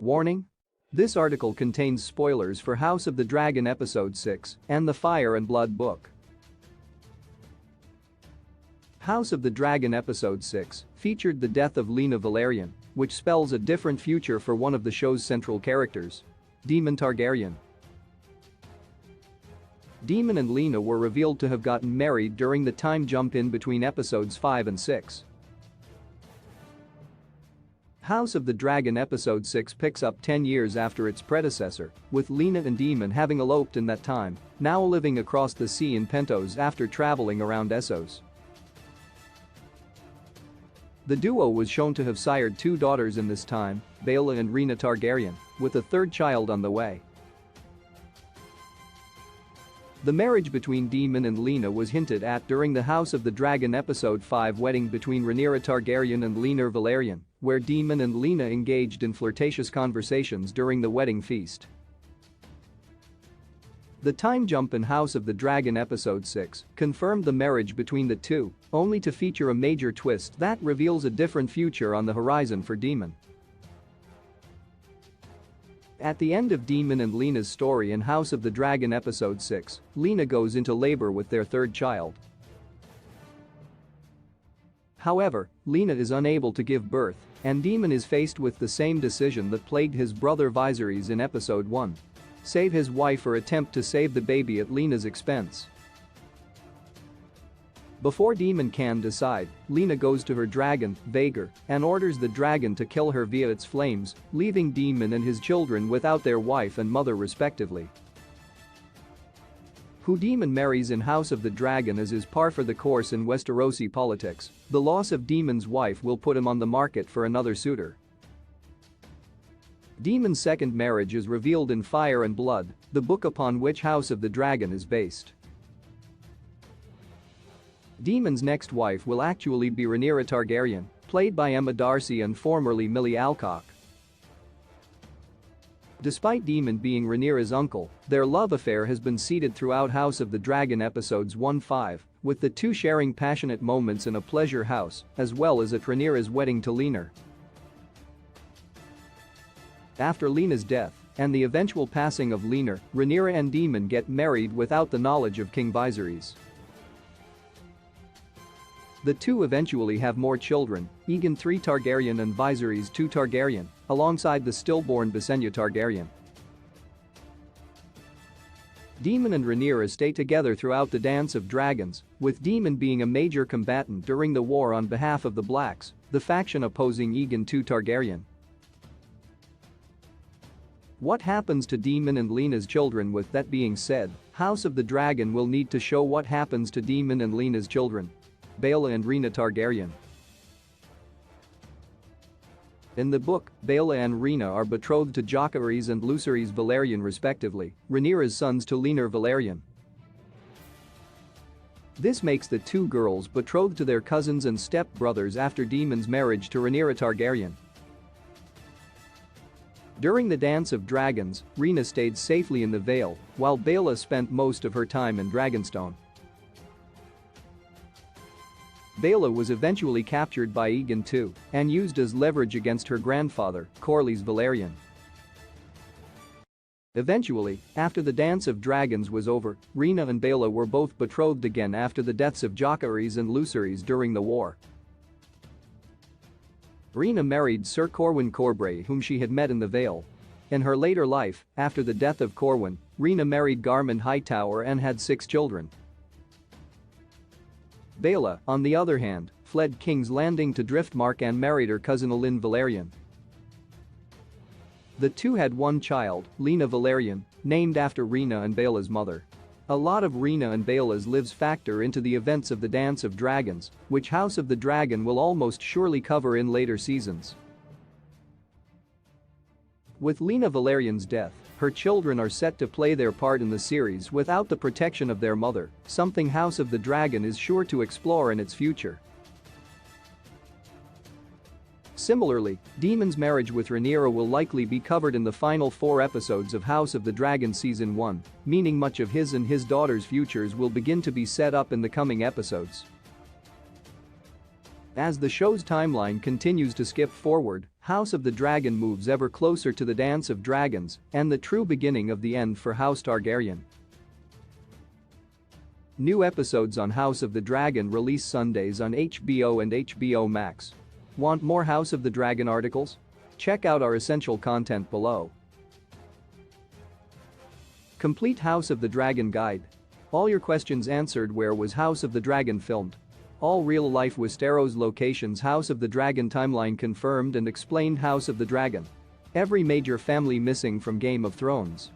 Warning: this article contains spoilers for House of the Dragon Episode 6 and the Fire and Blood book. House of the Dragon Episode 6 featured the death of Laena Velaryon, which spells a different future for one of the show's central characters, Daemon Targaryen. Daemon and Laena were revealed to have gotten married during the time jump in between episodes 5 and 6. House of the Dragon Episode 6 picks up 10 years after its predecessor, with Laena and Daemon having eloped in that time, now living across the sea in Pentos after traveling around Essos. The duo was shown to have sired 2 daughters in this time, Baela and Rhaena Targaryen, with a 3rd child on the way. The marriage between Daemon and Laena was hinted at during the House of the Dragon Episode 5 wedding between Rhaenyra Targaryen and Laena Velaryon, where Daemon and Laena engaged in flirtatious conversations during the wedding feast. The time jump in House of the Dragon Episode 6 confirmed the marriage between the two, only to feature a major twist that reveals a different future on the horizon for Daemon. At the end of Daemon and Laena's story in House of the Dragon Episode 6, Laena goes into labor with their 3rd child. However, Laena is unable to give birth, and Daemon is faced with the same decision that plagued his brother Viserys in Episode 1: save his wife or attempt to save the baby at Laena's expense. Before Daemon can decide, Laena goes to her dragon, Vhagar, and orders the dragon to kill her via its flames, leaving Daemon and his children without their wife and mother respectively. Who Daemon marries in House of the Dragon is par for the course in Westerosi politics. The loss of Daemon's wife will put him on the market for another suitor. Daemon's second marriage is revealed in Fire and Blood, the book upon which House of the Dragon is based. Daemon's next wife will actually be Rhaenyra Targaryen, played by Emma Darcy and formerly Millie Alcock. Despite Daemon being Rhaenyra's uncle, their love affair has been seeded throughout House of the Dragon episodes 1-5, with the two sharing passionate moments in a pleasure house, as well as at Rhaenyra's wedding to Laena. After Laena's death and the eventual passing of Laena, Rhaenyra and Daemon get married without the knowledge of King Viserys. The two eventually have more children, Aegon III Targaryen and Viserys II Targaryen, alongside the stillborn Visenya Targaryen. Daemon and Rhaenyra stay together throughout the Dance of Dragons, with Daemon being a major combatant during the war on behalf of the Blacks, the faction opposing Aegon II Targaryen. What happens to Daemon and Laena's children? With that being said, House of the Dragon will need to show what happens to Daemon and Laena's children, Baela and Rhaena Targaryen. In the book, Baela and Rhaena are betrothed to Jacaerys and Lucerys Velaryon respectively, Rhaenyra's sons to Laena Velaryon. This makes the two girls betrothed to their cousins and step-brothers after Daemon's marriage to Rhaenyra Targaryen. During the Dance of Dragons, Rhaena stayed safely in the Vale, while Baela spent most of her time in Dragonstone. Baela was eventually captured by Aegon II and used as leverage against her grandfather, Corlys Velaryon. Eventually, after the Dance of Dragons was over, Rhaena and Baela were both betrothed again after the deaths of Jacaerys and Lucerys during the war. Rhaena married Sir Corwyn Corbray, whom she had met in the Vale. In her later life, after the death of Corwyn, Rhaena married Garmund Hightower and had 6 children. Baela, on the other hand, fled King's Landing to Driftmark and married her cousin Olenn Velaryon. The two had one child, Laena Velaryon, named after Rhaena and Baela's mother. A lot of Rhaena and Baela's lives factor into the events of the Dance of Dragons, which House of the Dragon will almost surely cover in later seasons. With Laena Velaryon's death, her children are set to play their part in the series without the protection of their mother, something House of the Dragon is sure to explore in its future. Similarly, Daemon's marriage with Rhaenyra will likely be covered in the final 4 episodes of House of the Dragon Season 1, meaning much of his and his daughter's futures will begin to be set up in the coming episodes. As the show's timeline continues to skip forward, House of the Dragon moves ever closer to the Dance of Dragons and the true beginning of the end for House Targaryen. New episodes on House of the Dragon release Sundays on HBO and HBO Max. Want more House of the Dragon articles? Check out our essential content below. Complete House of the Dragon Guide. All your questions answered. Where was House of the Dragon filmed? All real-life Westeros locations. House of the Dragon timeline confirmed and explained. House of the Dragon. Every major family missing from Game of Thrones.